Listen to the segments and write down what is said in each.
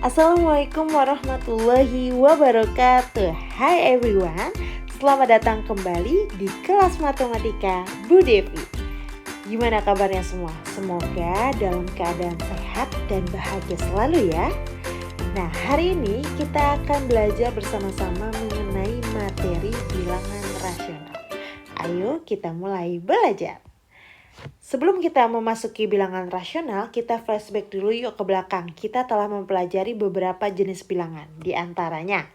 Assalamualaikum warahmatullahi wabarakatuh. Hai everyone, selamat datang kembali di kelas matematika Bu Devi. Gimana kabarnya semua? Semoga dalam keadaan sehat dan bahagia selalu ya. Nah, hari ini kita akan belajar bersama-sama mengenai materi bilangan rasional. Ayo kita mulai belajar. Sebelum kita memasuki bilangan rasional, kita flashback dulu yuk ke belakang. Kita telah mempelajari beberapa jenis bilangan, di antaranya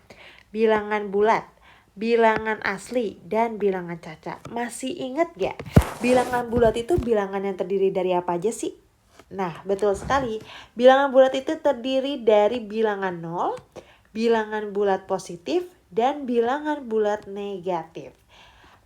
bilangan bulat, bilangan asli, dan bilangan caca. Masih ingat gak? Bilangan bulat itu bilangan yang terdiri dari apa aja sih? Nah, betul sekali. Bilangan bulat itu terdiri dari bilangan 0, bilangan bulat positif, dan bilangan bulat negatif.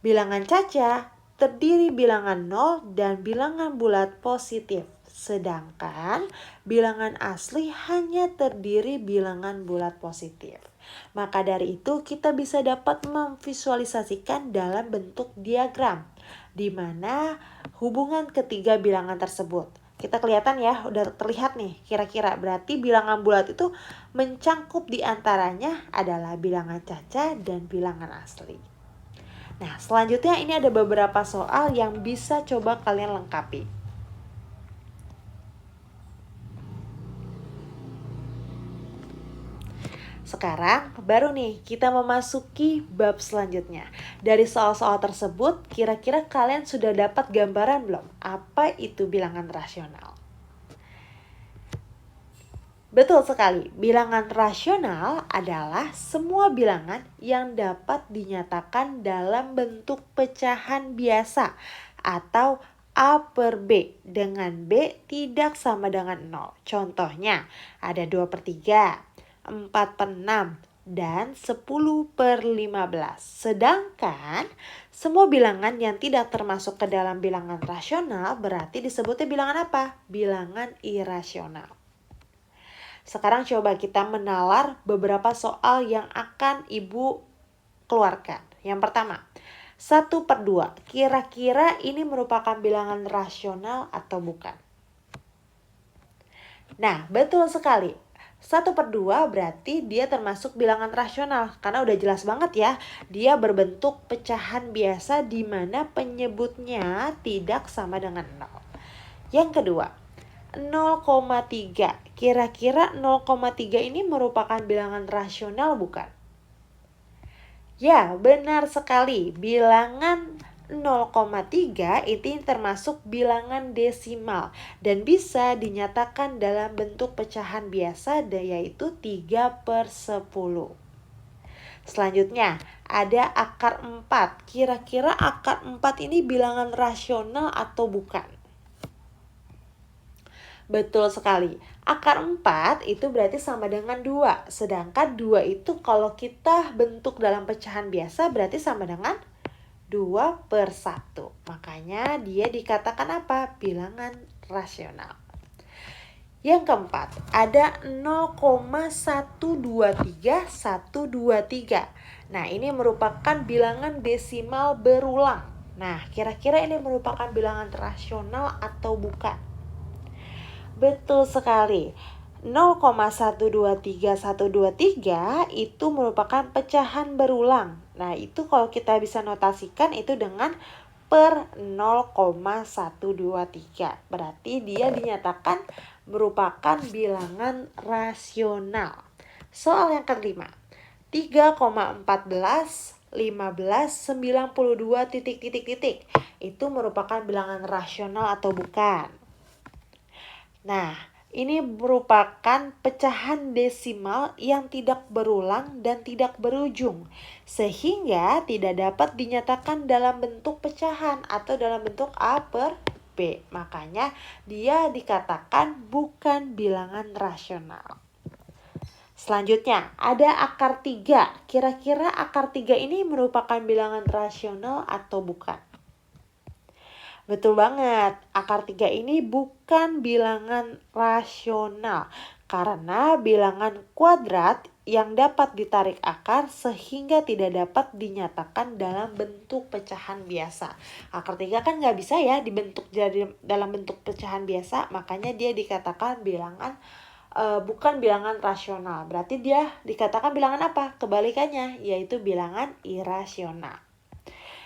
Bilangan caca terdiri bilangan 0 dan bilangan bulat positif. Sedangkan bilangan asli hanya terdiri bilangan bulat positif. Maka dari itu kita bisa dapat memvisualisasikan dalam bentuk diagram, di mana hubungan ketiga bilangan tersebut. Kita kelihatan ya, udah terlihat nih kira-kira. Berarti bilangan bulat itu mencangkup di antaranya adalah bilangan caca dan bilangan asli. Nah, selanjutnya ini ada beberapa soal yang bisa coba kalian lengkapi. Sekarang baru nih kita memasuki bab selanjutnya. Dari soal-soal tersebut, kira-kira kalian sudah dapat gambaran belum? Apa itu bilangan rasional? Betul sekali, bilangan rasional adalah semua bilangan yang dapat dinyatakan dalam bentuk pecahan biasa atau A per B dengan B tidak sama dengan 0. Contohnya ada 2/3, 4/6, dan 10/15. Sedangkan semua bilangan yang tidak termasuk ke dalam bilangan rasional berarti disebutnya bilangan apa? Bilangan irasional. Sekarang coba kita menalar beberapa soal yang akan Ibu keluarkan. Yang pertama, 1/2. Kira-kira ini merupakan bilangan rasional atau bukan? Nah, betul sekali. 1/2 berarti dia termasuk bilangan rasional. Karena udah jelas banget ya, dia berbentuk pecahan biasa di mana penyebutnya tidak sama dengan 0. Yang kedua, 0,3. Kira-kira 0,3 ini merupakan bilangan rasional bukan? Ya, benar sekali. Bilangan 0,3 itu termasuk bilangan desimal dan bisa dinyatakan dalam bentuk pecahan biasa yaitu 3/10. Selanjutnya, ada akar 4. Kira-kira akar 4 ini bilangan rasional atau bukan? Betul sekali. Akar 4 itu berarti sama dengan 2. Sedangkan 2 itu kalau kita bentuk dalam pecahan biasa berarti sama dengan 2/1. Makanya dia dikatakan apa? Bilangan rasional. Yang keempat, ada 0,123. Nah, ini merupakan bilangan desimal berulang. Nah, kira-kira ini merupakan bilangan rasional atau bukan? Betul sekali. 0,123 itu merupakan pecahan berulang. Nah, itu kalau kita bisa notasikan itu dengan per 0,123. Berarti dia dinyatakan merupakan bilangan rasional. Soal yang kelima. 3,14, 15, 92 titik. Itu merupakan bilangan rasional atau bukan? Nah, ini merupakan pecahan desimal yang tidak berulang dan tidak berujung, sehingga tidak dapat dinyatakan dalam bentuk pecahan atau dalam bentuk A per B. Makanya dia dikatakan bukan bilangan rasional. Selanjutnya, ada akar 3. Kira-kira akar 3 ini merupakan bilangan rasional atau bukan? Betul banget, akar 3 ini bukan bilangan rasional karena bilangan kuadrat yang dapat ditarik akar sehingga tidak dapat dinyatakan dalam bentuk pecahan biasa. Akar 3 kan nggak bisa ya dibentuk jadi dalam bentuk pecahan biasa, makanya dia dikatakan bilangan bukan bilangan rasional. Berarti dia dikatakan bilangan apa? Kebalikannya, yaitu bilangan irasional.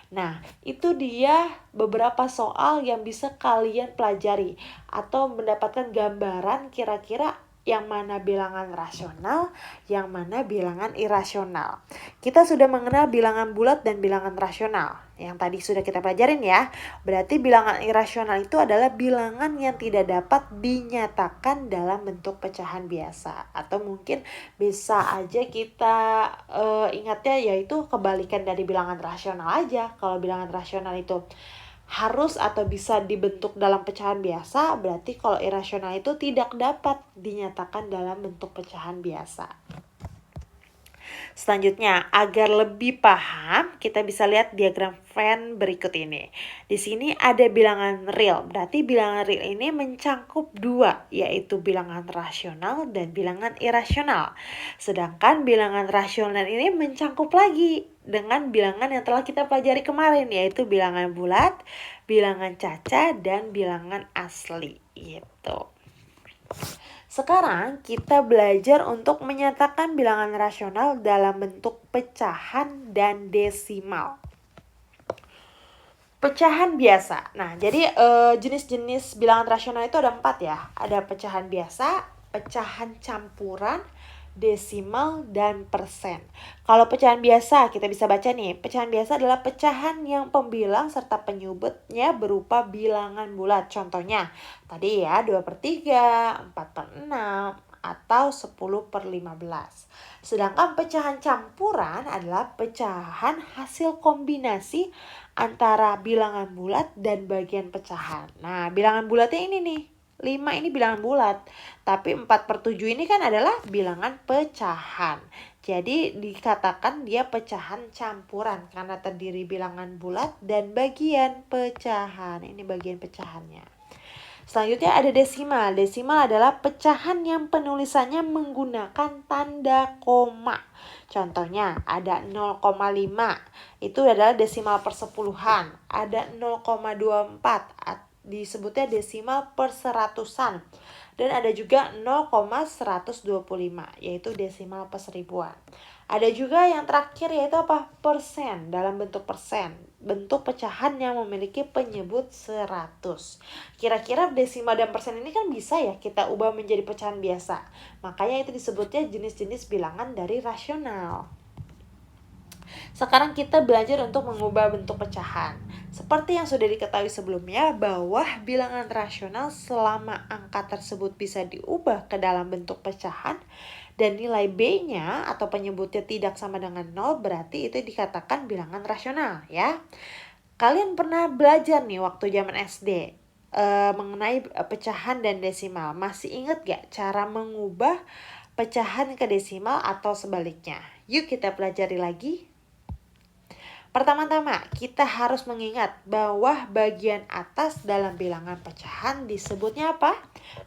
Nah, itu dia beberapa soal yang bisa kalian pelajari atau mendapatkan gambaran kira-kira yang mana bilangan rasional, yang mana bilangan irasional. Kita sudah mengenal bilangan bulat dan bilangan rasional. Yang tadi sudah kita pelajarin ya. Berarti bilangan irasional itu adalah bilangan yang tidak dapat dinyatakan dalam bentuk pecahan biasa. Atau mungkin bisa aja kita ingatnya yaitu kebalikan dari bilangan rasional aja. Kalau bilangan rasional itu harus atau bisa dibentuk dalam pecahan biasa, berarti kalau irasional itu tidak dapat dinyatakan dalam bentuk pecahan biasa. Selanjutnya, agar lebih paham, kita bisa lihat diagram Venn berikut ini. Di sini ada bilangan real, berarti bilangan real ini mencangkup dua, yaitu bilangan rasional dan bilangan irasional. Sedangkan bilangan rasional ini mencangkup lagi dengan bilangan yang telah kita pelajari kemarin, yaitu bilangan bulat, bilangan caca, dan bilangan asli. Gitu. Sekarang kita belajar untuk menyatakan bilangan rasional dalam bentuk pecahan dan desimal. Pecahan biasa. Nah, jadi jenis-jenis bilangan rasional itu ada 4 ya. Ada pecahan biasa, pecahan campuran, desimal, dan persen. Kalau pecahan biasa, kita bisa baca nih. Pecahan biasa adalah pecahan yang pembilang serta penyebutnya berupa bilangan bulat. Contohnya, tadi ya 2/3, 4/6, atau 10/15. Sedangkan pecahan campuran adalah pecahan hasil kombinasi antara bilangan bulat dan bagian pecahan. Nah, bilangan bulatnya ini nih. 5 ini bilangan bulat, tapi 4/7 ini kan adalah bilangan pecahan. Jadi dikatakan dia pecahan campuran karena terdiri bilangan bulat dan bagian pecahan. Ini bagian pecahannya. Selanjutnya ada desimal. Desimal adalah pecahan yang penulisannya menggunakan tanda koma. Contohnya ada 0,5. Itu adalah desimal persepuluhan. Ada 0,24 disebutnya desimal perseratusan, dan ada juga 0,125 yaitu desimal perseribuan. Ada juga yang terakhir yaitu apa? Persen, dalam bentuk persen, bentuk pecahan yang memiliki penyebut 100. Kira-kira desimal dan persen ini kan bisa ya kita ubah menjadi pecahan biasa, makanya itu disebutnya jenis-jenis bilangan dari rasional. Sekarang kita belajar untuk mengubah bentuk pecahan. Seperti yang sudah diketahui sebelumnya, bahwa bilangan rasional selama angka tersebut bisa diubah ke dalam bentuk pecahan dan nilai B-nya atau penyebutnya tidak sama dengan 0, berarti itu dikatakan bilangan rasional ya. Kalian pernah belajar nih waktu zaman SD mengenai pecahan dan desimal. Masih ingat gak cara mengubah pecahan ke desimal atau sebaliknya? Yuk kita pelajari lagi. Pertama-tama, kita harus mengingat bahwa bagian atas dalam bilangan pecahan disebutnya apa?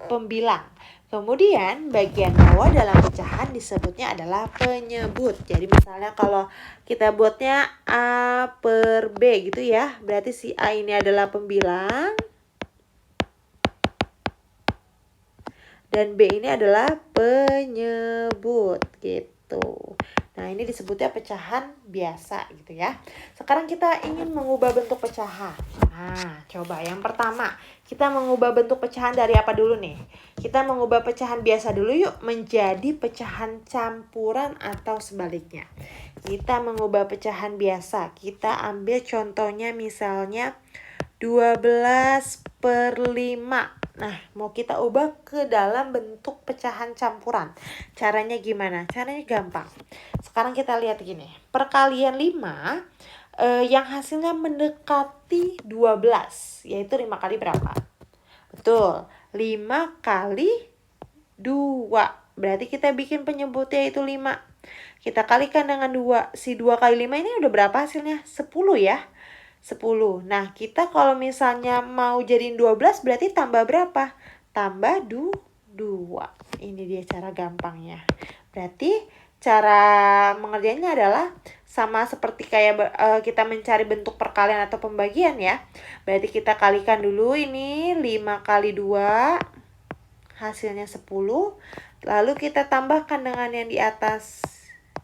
Pembilang. Kemudian bagian bawah dalam pecahan disebutnya adalah penyebut. Jadi misalnya kalau kita buatnya A per B gitu ya, berarti si A ini adalah pembilang dan B ini adalah penyebut gitu. Nah, ini disebutnya pecahan biasa gitu ya. Sekarang kita ingin mengubah bentuk pecahan. Nah, coba yang pertama, kita mengubah bentuk pecahan dari apa dulu nih? Kita mengubah pecahan biasa dulu yuk menjadi pecahan campuran atau sebaliknya. Kita mengubah pecahan biasa. Kita ambil contohnya misalnya 12/5. Nah, mau kita ubah ke dalam bentuk pecahan campuran. Caranya gimana? Caranya gampang. Sekarang kita lihat gini. Perkalian 5 yang hasilnya mendekati 12. Yaitu 5 kali berapa? Betul. 5 kali 2. Berarti kita bikin penyebutnya itu 5. Kita kalikan dengan 2. Si 2 kali 5 ini udah berapa hasilnya? 10 ya. 10. Nah, kita kalau misalnya mau jadiin 12 berarti tambah berapa? Tambah 2. Ini dia cara gampangnya. Berarti cara mengerjainnya adalah sama seperti kayak kita mencari bentuk perkalian atau pembagian ya. Berarti kita kalikan dulu ini 5 kali 2 hasilnya 10. Lalu kita tambahkan dengan yang di atas.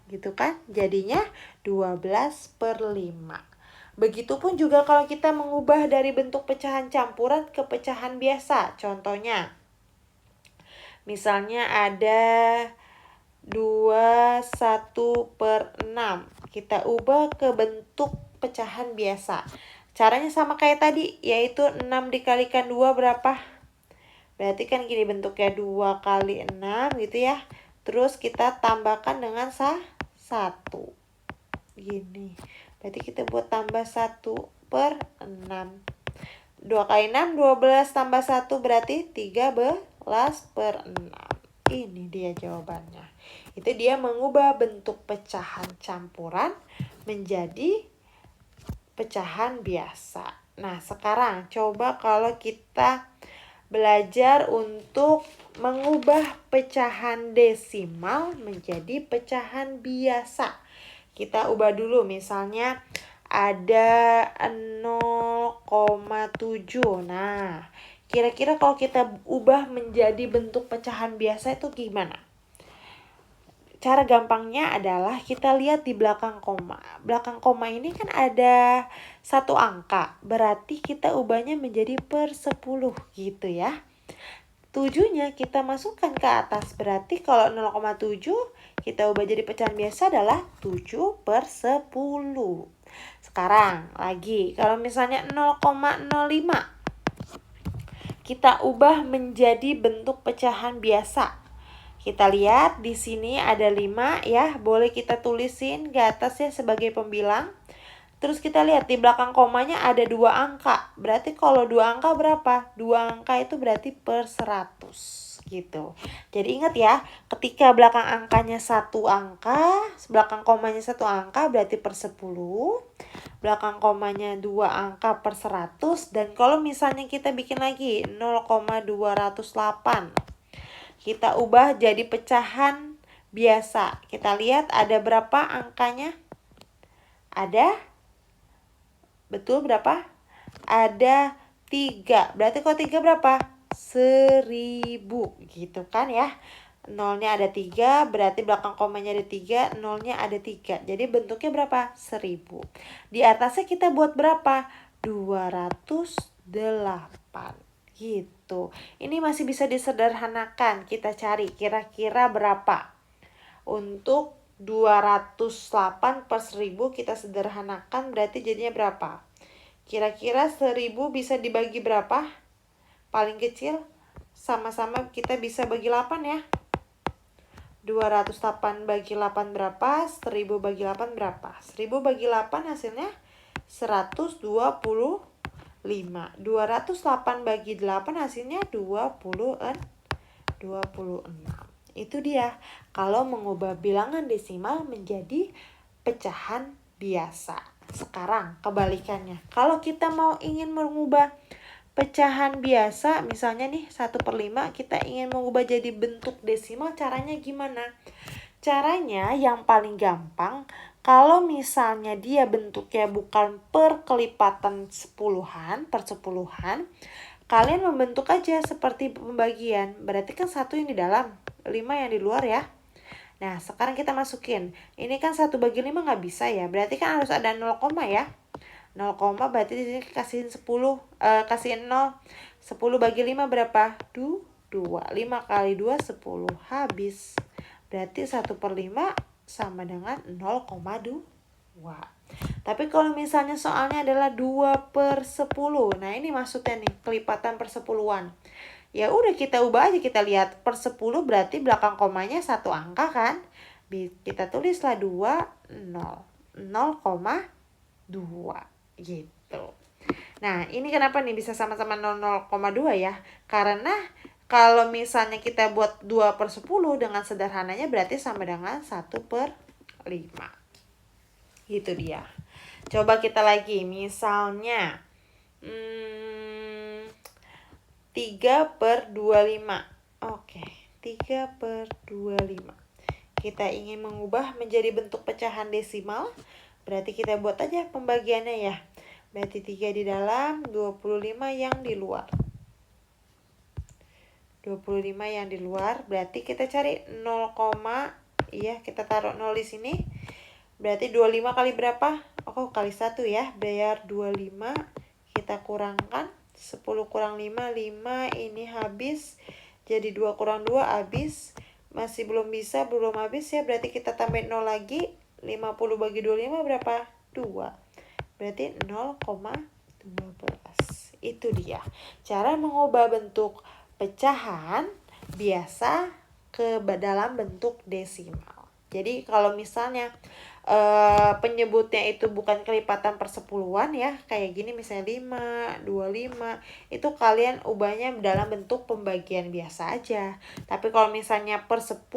Gitu kan? Jadinya 12/5. Begitupun juga kalau kita mengubah dari bentuk pecahan campuran ke pecahan biasa. Contohnya, misalnya ada 21/6. Kita ubah ke bentuk pecahan biasa. Caranya sama kayak tadi, yaitu 6 dikalikan 2 berapa? Berarti kan gini bentuknya 2 kali 6 gitu ya. Terus kita tambahkan dengan 1. Gini. Berarti kita buat tambah 1/6. 2 kali 6, 12 tambah 1 berarti 13/6. Ini dia jawabannya. Itu dia mengubah bentuk pecahan campuran menjadi pecahan biasa. Nah, sekarang coba kalau kita belajar untuk mengubah pecahan desimal menjadi pecahan biasa. Kita ubah dulu, misalnya ada 0,7. Nah, kira-kira kalau kita ubah menjadi bentuk pecahan biasa itu gimana? Cara gampangnya adalah kita lihat di belakang koma. Belakang koma ini kan ada satu angka, berarti kita ubahnya menjadi per 10 gitu ya. 7-nya kita masukkan ke atas, berarti kalau 0,7 kita ubah jadi pecahan biasa adalah 7/10. Sekarang lagi, kalau misalnya 0,05 kita ubah menjadi bentuk pecahan biasa. Kita lihat di sini ada 5 ya, boleh kita tulisin ke atas ya sebagai pembilang. Terus kita lihat di belakang komanya ada 2 angka. Berarti kalau 2 angka berapa? 2 angka itu berarti per 100 gitu. Jadi ingat ya, ketika belakang angkanya 1 angka, belakang komanya 1 angka berarti per 10. Belakang komanya 2 angka per 100. Dan kalau misalnya kita bikin lagi 0,208. Kita ubah jadi pecahan biasa. Kita lihat ada berapa angkanya? Ada? Betul berapa? Ada 3. Berarti kalau 3 berapa? 1000 gitu kan ya. Nolnya ada 3, berarti belakang komanya ada 3, nolnya ada 3. Jadi bentuknya berapa? 1000. Di atasnya kita buat berapa? 208 gitu. Ini masih bisa disederhanakan. Kita cari kira-kira berapa. Untuk 208 per 1000 kita sederhanakan berarti jadinya berapa? Kira-kira 1000 bisa dibagi berapa? Paling kecil sama-sama kita bisa bagi 8 ya. 208 bagi 8 berapa? 1000 bagi 8 berapa? 1000 bagi 8 hasilnya 125. 208 bagi 8 hasilnya 26. Itu dia kalau mengubah bilangan desimal menjadi pecahan biasa. Sekarang kebalikannya. Kalau kita mau ingin mengubah pecahan biasa, misalnya nih 1/5 kita ingin mengubah jadi bentuk desimal, caranya gimana? Caranya yang paling gampang, kalau misalnya dia bentuknya bukan per kelipatan sepuluhan, per sepuluhan, kalian membentuk aja seperti pembagian. Berarti kan 1 yang di dalam, 5 yang di luar ya. Nah, sekarang kita masukin. Ini kan 1/5 nggak bisa ya. Berarti kan harus ada 0, ya. 0, berarti di sini kasihin 10, kasihin 0. 10 bagi 5 berapa? 2. 5 kali 2 10. Habis. Berarti 1/5 sama dengan 0,2. Tapi kalau misalnya soalnya adalah 2/10. Nah, ini maksudnya nih, kelipatan per 10-an. Ya udah kita ubah aja, kita lihat per 10 berarti belakang komanya 1 angka kan? Kita tulislah 2, 0,2 gitu. Nah, ini kenapa nih bisa sama-sama 0,2 ya? Karena kalau misalnya kita buat 2/10 dengan sederhananya berarti sama dengan 1/5. Gitu dia. Coba kita lagi, misalnya 3/25. Oke, 3/25. Kita ingin mengubah menjadi bentuk pecahan desimal, berarti kita buat aja pembagiannya ya. Berarti 3 di dalam, 25 yang di luar. 25 yang di luar. Berarti kita cari 0, iya kita taruh 0 di sini. Berarti 25 kali berapa? Oh, kali 1 ya. Biar 25 kita kurangkan 10 kurang 5, 5 ini habis. Jadi 2 kurang 2 habis. Masih belum habis ya. Berarti kita tambahin 0 lagi. 50 bagi 25 berapa? 2. Berarti 0,12. Itu dia cara mengubah bentuk pecahan biasa ke dalam bentuk desimal. Jadi kalau misalnya penyebutnya itu bukan kelipatan persepuluhan ya, kayak gini misalnya 5, 25, itu kalian ubahnya dalam bentuk pembagian biasa aja. Tapi kalau misalnya per 10,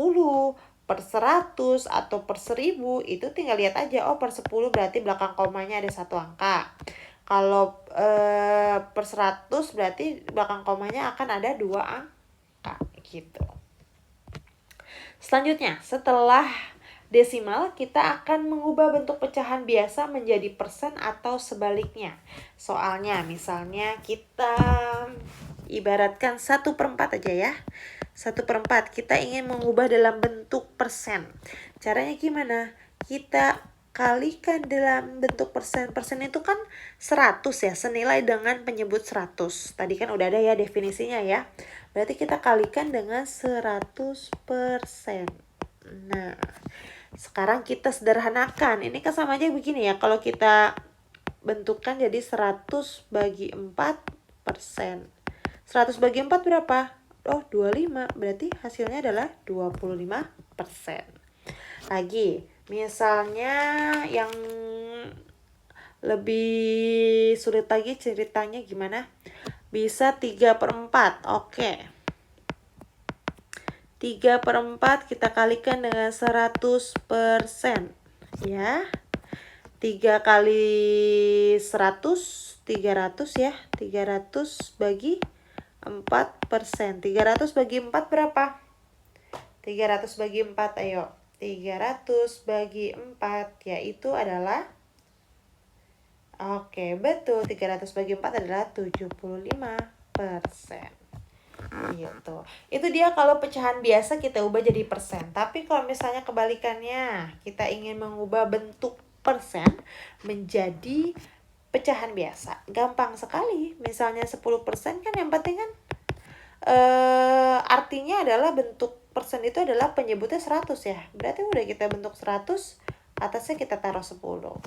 per 100 atau per 1000, itu tinggal lihat aja, oh per 10 berarti belakang komanya ada 1 angka. Kalau per 100 berarti belakang komanya akan ada 2 angka gitu. Selanjutnya, setelah desimal kita akan mengubah bentuk pecahan biasa menjadi persen atau sebaliknya. Soalnya misalnya kita ibaratkan 1/4 aja ya. 1/4 kita ingin mengubah dalam bentuk persen. Caranya gimana? Kita kalikan dalam bentuk persen. Persen itu kan 100 ya, senilai dengan penyebut 100. Tadi kan udah ada ya definisinya ya. Berarti kita kalikan dengan 100%. Nah, sekarang kita sederhanakan. Ini kan sama aja begini ya. Kalau kita bentukkan jadi 100 bagi 4%. 100 bagi 4 berapa? Oh, 25. Berarti hasilnya adalah 25%. Lagi, misalnya yang lebih sulit lagi ceritanya gimana? Bisa 3/4. Oke. 3/4 kita kalikan dengan 100%. Ya. 3 kali 100, 300 ya. 300 bagi 4%. 300 bagi 4 berapa? 300 bagi 4, ayo. 300 bagi 4 yaitu adalah, oke betul, 300 bagi 4 adalah 75%. Gitu. Itu dia kalau pecahan biasa kita ubah jadi persen. Tapi kalau misalnya kebalikannya, kita ingin mengubah bentuk persen menjadi pecahan biasa, gampang sekali. Misalnya 10% kan yang penting kan artinya adalah bentuk persen itu adalah penyebutnya 100 ya. Berarti udah kita bentuk 100, atasnya kita taruh 10.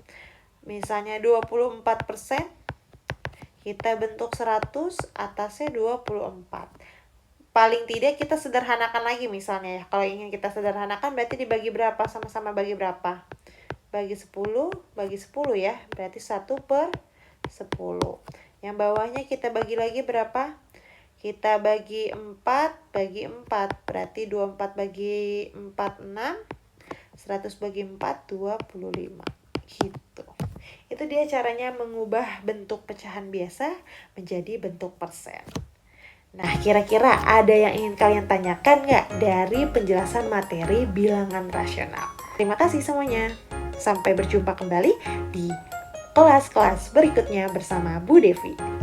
Misalnya 24%, kita bentuk 100, atasnya 24. Paling tidak kita sederhanakan lagi misalnya ya. Kalau ingin kita sederhanakan berarti dibagi berapa? Sama-sama bagi berapa? Bagi 10, bagi 10 ya. Berarti 1/10. Yang bawahnya kita bagi lagi berapa? Kita bagi 4 bagi 4. Berarti 24 bagi 4, 6. 100 bagi 4, 25. Gitu. Itu dia caranya mengubah bentuk pecahan biasa menjadi bentuk persen. Nah, kira-kira ada yang ingin kalian tanyakan nggak dari penjelasan materi bilangan rasional? Terima kasih semuanya. Sampai berjumpa kembali di kelas-kelas berikutnya bersama Bu Devi.